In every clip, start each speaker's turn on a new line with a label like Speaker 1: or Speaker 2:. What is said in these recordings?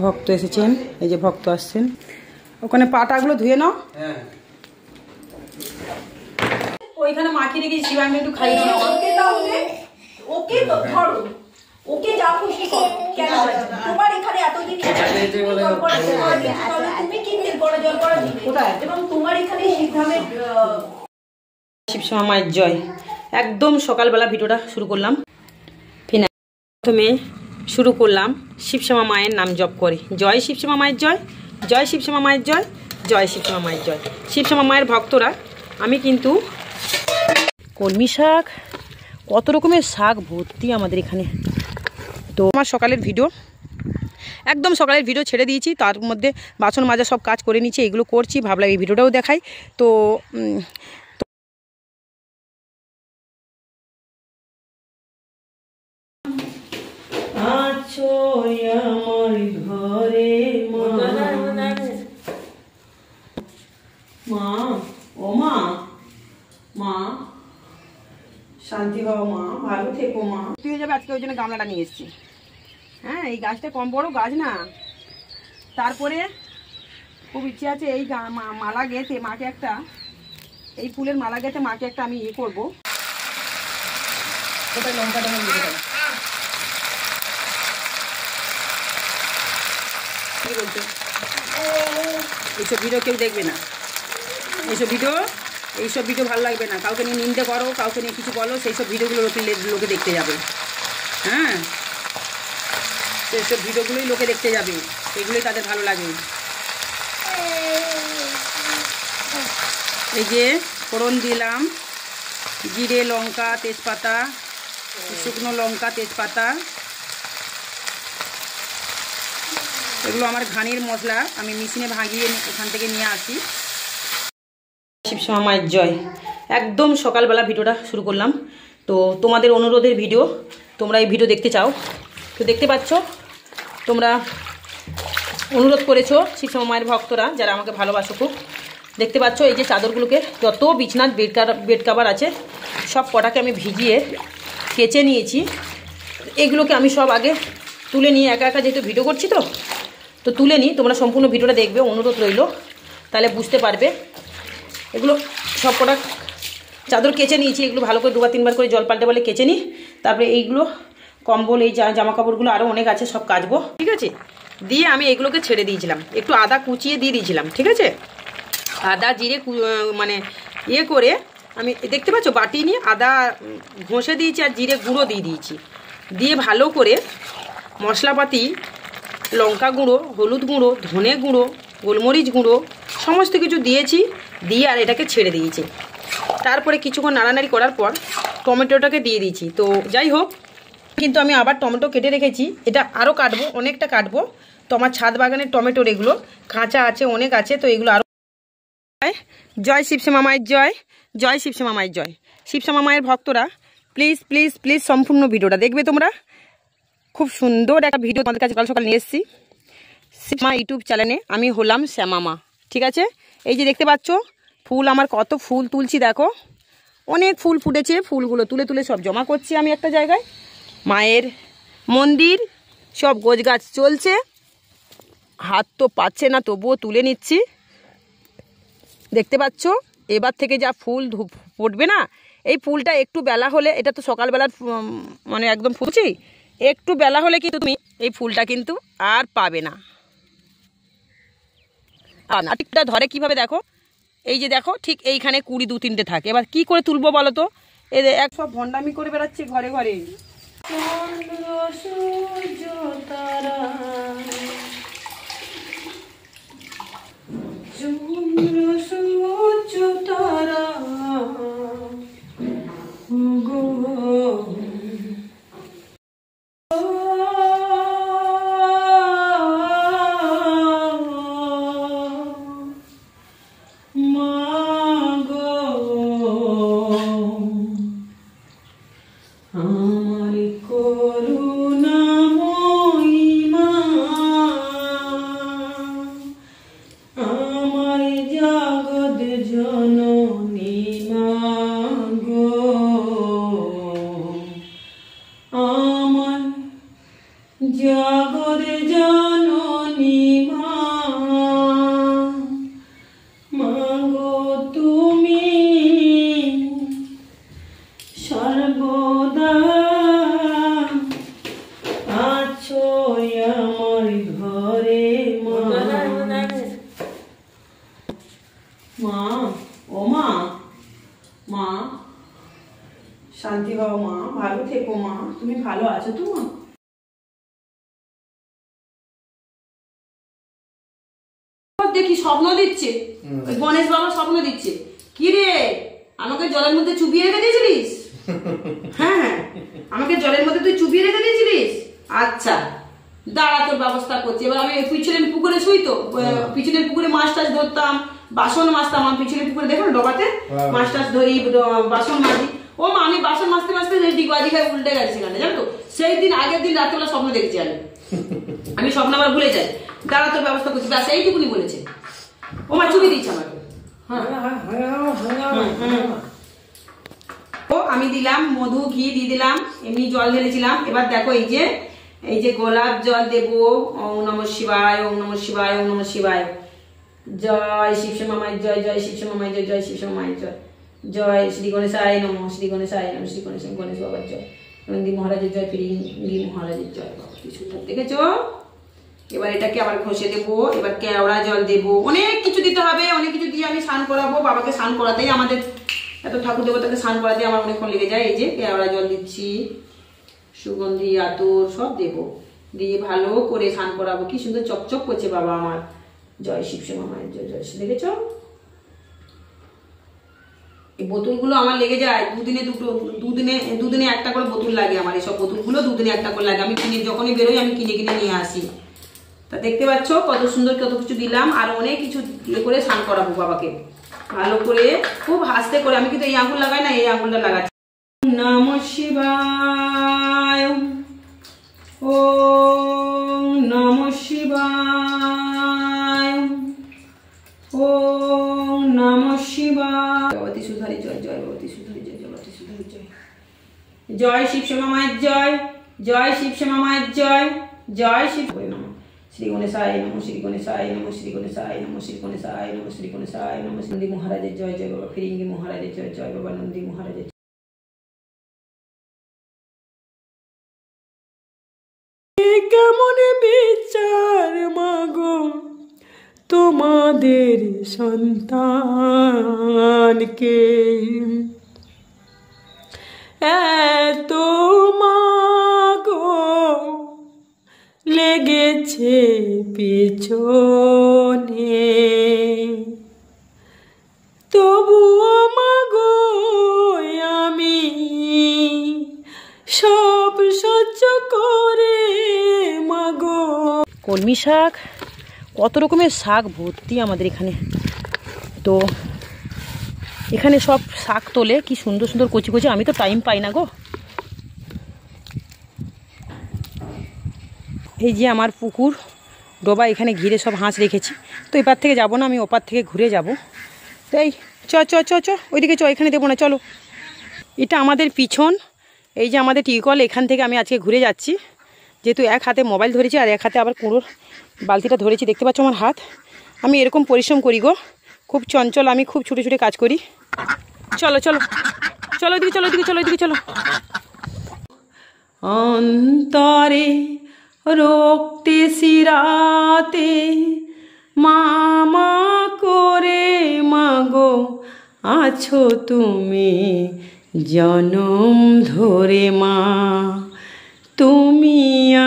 Speaker 1: ভক্ত এসেছেন, এই যে ভক্ত আসছেন। ওখানে পাটাগুলো ধুয়ে নাও। ওইখানে মাখিয়ে রেখেছি, শিবাঙ্গে একটু খাইয়ে দাও।
Speaker 2: ওকে তাহলে ওকে তো ধরো, ওকে যা খুশি করো। কেন তোমার এখানে এতদিন তুমি কি তেল পড়া জল পড়া দিবে কোথায়? এবং তোমার এখানে সিদ্ধামের
Speaker 1: শিবশ্যামা মায়ের জয়। একদম সকালবেলা ভিডিওটা শুরু করলাম। প্রথমে শুরু করলাম শিবশ্যামা মায়ের নাম জপ করে, জয় শিবশ্যামা মায়ের জয়, জয় শিবশ্যামা মায়ের জয়, জয় শিবশ্যামা মায়ের জয়। শিবশ্যামা মায়ের ভক্তরা, আমি কিন্তু কলমি শাক, কত রকমের শাক ভর্তি আমাদের এখানে। তো আমার সকালের ভিডিও, একদম সকালের ভিডিও ছেড়ে দিয়েছি, তার মধ্যে বাসন মাজা সব কাজ করে নিচ্ছি, এগুলো করছি, ভাবলাম এই ভিডিওটাও দেখাই। তো আমার ঘরে মা, ও মা, মা শান্তি হও মা, ভালো থেকো মা। তুই হয়ে যাবে আজকে, ওই জন্য গামলাটা নিয়ে এসেছি। হ্যাঁ, এই গাছটা কম বড় গাছ না। তারপরে খুব ইচ্ছে আছে এই মালা গেঁথে মাকে একটা, এই ফুলের মালা গেঁথে মাকে একটা আমি ইয়ে করবো। ওটা লঙ্কাটা আমি দিয়ে দেবো। কি বলছো? এইসব ভিডিও কেউ দেখবে না, এইসব ভিডিও ভালো লাগবে না। কাউকে নিয়ে নিন্দে করো, কাউকে নিয়ে কিছু বলো, সেই সব ভিডিওগুলো লোকে দেখতে যাবে। হ্যাঁ, সেই সব ভিডিওগুলোই লোকে দেখতে যাবে, এগুলোই তাদের ভালো লাগে। এই যে ফোড়ন দিলাম, জিরে, লঙ্কা, তেজপাতা, শুকনো লঙ্কা, তেজপাতা, এগুলো আমার ঘানির মশলা, আমি মেশিনে ভাঙিয়ে ওখান থেকে নিয়ে আসি। শিবশ্যামা মায়ের জয়। একদম সকালবেলা ভিডিওটা শুরু করলাম। তো তোমাদের অনুরোধের ভিডিও, তোমরা এই ভিডিও দেখতে চাও তো দেখতে পাচ্ছ। তোমরা অনুরোধ করেছো শিবশ্যামা মায়ের ভক্তরা, যারা আমাকে ভালোবাসো খুব। দেখতে পাচ্ছ এই যে চাদরগুলোকে, যত বিছনার বেড কাভার আছে সব কটাকে আমি ভিজিয়ে কেচে নিয়েছি। এগুলোকে আমি সব আগে তুলে নিয়ে একা একা যেহেতু ভিডিও করছি তো তুলে নিই। তোমরা সম্পূর্ণ ভিডিওটা দেখবে, অনুরোধ রইল, তাহলে বুঝতে পারবে। এগুলো সব কটা চাদর কেচে নিয়েছি, এগুলো ভালো করে 2-3 বার করে জল পাল্টে বলে কেচে নিই। তারপরে এইগুলো কম্বল, এই জামা কাপড়গুলো আরও অনেক আছে, সব কাচবো। ঠিক আছে, দিয়ে আমি এগুলোকে ছেড়ে দিয়েছিলাম, একটু আদা কুচিয়ে দিয়ে দিয়েছিলাম। ঠিক আছে, আদা জিরে মানে ইয়ে করে আমি, দেখতে পাচ্ছ বাটি নিয়ে আদা ঘষে দিয়েছি আর জিরে গুঁড়ো দিয়ে দিয়েছি। দিয়ে ভালো করে মশলাপাতি, লঙ্কা গুঁড়ো, হলুদ গুঁড়ো, ধনে গুঁড়ো, গোলমরিচ গুঁড়ো সমস্ত কিছু দিয়েছি, দিয়ে আর এটাকে ছেড়ে দিয়েছি। তারপরে কিছুক্ষণ নাড়ানাড়ি করার পর টমেটোটাকে দিয়ে দিয়েছি। তো যাই হোক, কিন্তু আমি আবার টমেটো কেটে রেখেছি, এটা আরও কাটবো, অনেকটা কাটবো। তো আমার ছাদ বাগানের টমেটোর এগুলো কাঁচা আছে, অনেক আছে, তো এগুলো আরও। জয় শিবশ্যামা মায়ের জয়, জয় শিবশ্যামা মায়ের জয়। শিবশ্যামা মায়ের ভক্তরা প্লিজ প্লিজ প্লিজ সম্পূর্ণ ভিডিওটা দেখবে তোমরা। খুব সুন্দর একটা ভিডিও তোমাদের কাছে সকাল সকাল নিয়ে এসেছি মা ইউটিউব চ্যানেলে। আমি হলাম শ্যামা মা। ঠিক আছে, এই যে দেখতে পাচ্ছ ফুল, আমার কত ফুল তুলছি দেখো, অনেক ফুল ফুটেছে। ফুলগুলো তুলে তুলে সব জমা করছি আমি একটা জায়গায়। মায়ের মন্দির সব গোছগাছ চলছে, হাত তো পাচ্ছে না, তবুও তুলে নিচ্ছি। দেখতে পাচ্ছ এবার থেকে যা ফুল ফুটবে না, এই ফুলটা একটু বেলা হলে, এটা তো সকালবেলার মানে একদম ফুটছি, একটু বেলা হলে কিন্তু তুমি এই ফুলটা কিন্তু আর পাবে না। আর ঠিকটা ধরে কিভাবে দেখো, এই যে দেখো ঠিক এইখানে 20-2-3টে থাকে। এবার কি করে তুলবো বলো তো? এই যে এক সব ভণ্ডামি করে বেড়াচ্ছে ঘরে ঘরে। চন্দ্র সূর্য তারা, চন্দ্র সূর্য তারা গো, আমার করুণাময়ী মা, আমার জগৎ জননী মা গো, আমার জগৎ জননী সর্বদা আছো আমার ঘরে মা। মা, ও মা, মা শান্তি হও মা, ভালো থেকো মা, তুমি ভালো আছো তো মা? দেখি স্বপ্ন দিচ্ছে, ওই গণেশ বাবা স্বপ্ন দিচ্ছে। কি রে, আমাকে জলের মধ্যে চুবিয়ে রেখে দিয়েছিলিস? হ্যাঁ হ্যাঁ, আমাকে জলের মধ্যে তুই চুবিয়ে রেখে দিয়েছিলিস। আচ্ছা দাঁড়া, তোর ব্যবস্থা করছি। এবার আমি পিছনের পুকুরে শুই তো, পিছনের পুকুরে মাছ টাছ ধরতাম, বাসন মাজতাম। আমার পিছনের পুকুরে দেখো ডোবাতে মাছ টাছ ধরি, বাসন মাজি। ও মা, আমি বাসন মাজতে মাজতে ডিগবাজি খাই উল্টে গেছে সেখানে, জানো তো? সেই দিন আগের দিন রাত্রেবেলা স্বপ্ন দেখছি আমি স্বপ্ন আবার ভুলে যাই। দাঁড়া, তোর ব্যবস্থা করছি। ব্যাস এইটুকুনি বলেছে। ও মা চুবি দিচ্ছে আমাকে। ও আমি দিলাম মধু, ঘি দিয়ে দিলাম, এমনি জল ঢেলেছিলাম। এবার দেখো এই যে গোলাপ জল দেবো। ওম নমঃ শিবায়, ওম নমঃ শিবায়, ওম নমঃ শিবায়। জয় শিব মামায় জয়, জয় শিব মামায় জয়, জয় শিব মামায় জয়। জয় শ্রী গণেশায় নমঃ, শ্রী গণেশায় নমঃ, শ্রী গণেশ বাবার জয়, নন্দী মহারাজের জয়, ফিরিঙ্গি মহারাজের জয়। বাবা কি সুন্দর দেখেছো? এবার এটাকে আবার ঘষে দেবো। এবার কেওড়া জল দেবো, অনেক কিছু দিতে হবে, অনেক কিছু দিয়ে আমি স্নান করাবো। বাবাকে স্নান করাতেই আমাদের, এত ঠাকুর দেবতাকে স্নান করাতে আমার অনেকক্ষণ লেগে যায়। এই যে কেওড়া জল দিচ্ছি, সুগন্ধি আতর সব দেবো, দিয়ে ভালো করে স্নান করাবো। কি সুন্দর চকচক করছে বাবা আমার। জয় শিব মামায়ের জয়, জয় শিব। দেখেছ এই বোতলগুলো আমার লেগে যায় দুদিনে দুটো, দুদিনে একটা করে বোতল লাগে আমার। এইসব বোতলগুলো দুদিনে একটা করে লাগে। আমি কিনে, যখনই বেরোই আমি কিনে নিয়ে আসি। তা দেখতে পাচ্ছ কত সুন্দর কত কিছু দিলাম। আর অনেক কিছু ইয়ে করে স্নান করাবো বাবাকে ভালো করে, খুব আস্তে করে। আমি কিন্তু এই আঙুল লাগাই না, এই আঙুলটা লাগাচ্ছি। নমঃ শিবায়, ওম নমঃ শিবায়, ওম নমঃ শিবায়। ভগবতী সুধারি জয়, জয় ভগবতী সুধারি জয়, ভগবতী সুধারি জয়। জয় শিব মামায়ের জয়, জয় শিব মামায়ের জয়, জয় শিব নমঃ। শ্রী গণেশায় নমঃ, শ্রী গণেশায় নমঃ, শ্রী গণেশায় নমঃ, শ্রী গণেশায় নমঃ, শ্রী গণেশায় নমঃ। নন্দী মহারাজের জয়, জয় বাবা ফিরিঙ্গি মহারাজের জয়, জয় বাবা নন্দী মহারাজের। কেমন বিচার মাগো তোমাদের সন্তানকে, এত মাগো লেগেছে পিছনে, তবুও মাগো আমি সব সহ্য করে মাগো। কলমি শাক, কত রকমের শাক ভর্তি আমাদের এখানে। তো এখানে সব শাক তোলে, কি সুন্দর সুন্দর কচি কচি। আমি তো টাইম পাই না গো। এই যে আমার পুকুর ডোবা, এখানে ঘিরে সব হাঁস রেখেছি। তো এপার থেকে যাব না, আমি ওপার থেকে ঘুরে যাব। তাই চ চ চ চ ওইদিকে চ, এখানে দেবো না, চলো। এটা আমাদের পিছন, এই যে আমাদের টিউকল। এখান থেকে আমি আজকে ঘুরে যাচ্ছি, যেহেতু এক হাতে মোবাইল ধরেছি আর এক হাতে আবার কুঁড়োর বালতিটা ধরেছি। দেখতে পাচ্ছ আমার হাত। আমি এরকম পরিশ্রম করি গো, খুব চঞ্চল আমি, খুব ছুটে ছুটে কাজ করি। চলো চলো চলো, এদিকে চলো, এদিকে চলো, এদিকে চলো। অন্তরে রক্তে সিরাতে মামা করে মাগো আছো তুমি জনম ধরে মা। তুমি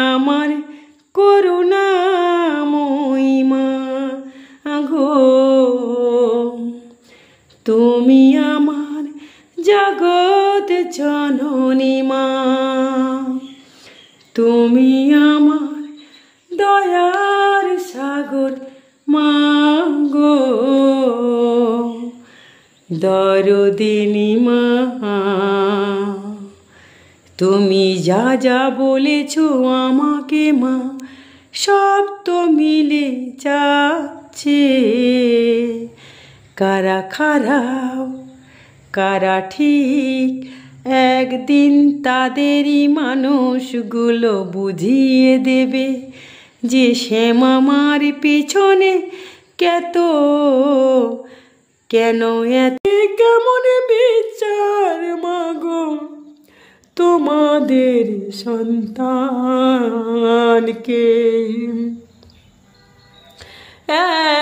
Speaker 1: আমার করুণাময়ী মা গো, তুমি আমার জগৎ জননী মা। তুমি আমার দয়ার সাগর মা গো, দরদিনী মা। তুমি যা যা বলেছ আমাকে মা, সব তো মিলে যাচ্ছে। কারা খারাপ কারা ঠিক, একদিন তাদেরই মানুষগুলো বুঝিয়ে দেবে যে শ্যামামার পিছনে কেন এত কেমন বিচার মাগো।
Speaker 3: তোমাদের সন্তানকে।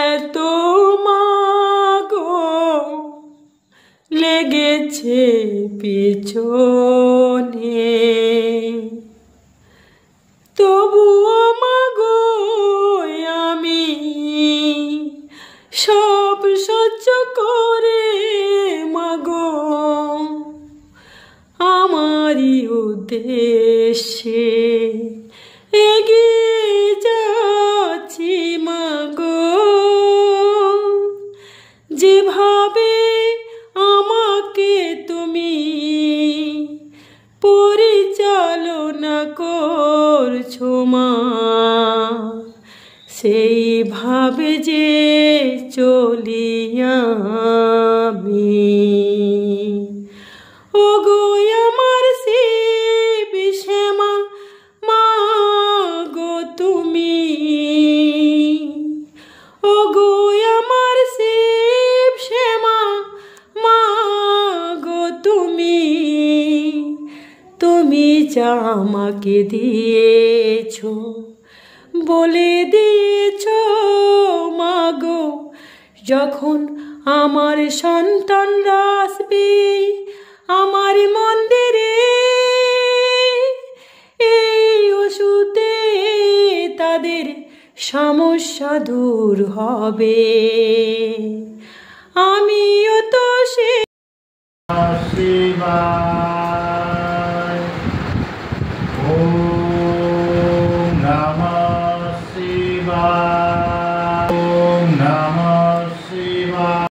Speaker 3: এত মাগো লেগেছে পিছনে, তবুও মাগো আমি সব সহ্য করে মাগো আমারই উদ্দেশ্যে এগিয়ে যাচ্ছি মাগো। যেভাবে আমাকে তুমি পরিচালনা করছো মা, সেইভাবে যে চলি আমি। ওগো আমার শিব শ্যামা মা গো তুমি, ওগো আমার শিব শ্যামা মা গো তুমি, তুমি যা আমাকে দিয়েছো বলে দিয়েছো মাগো, যখন আমার সন্তানরা আসবে আমার মন্দিরে, এই ওষুধে তাদের সমস্যা দূর হবে। আমিও তো সে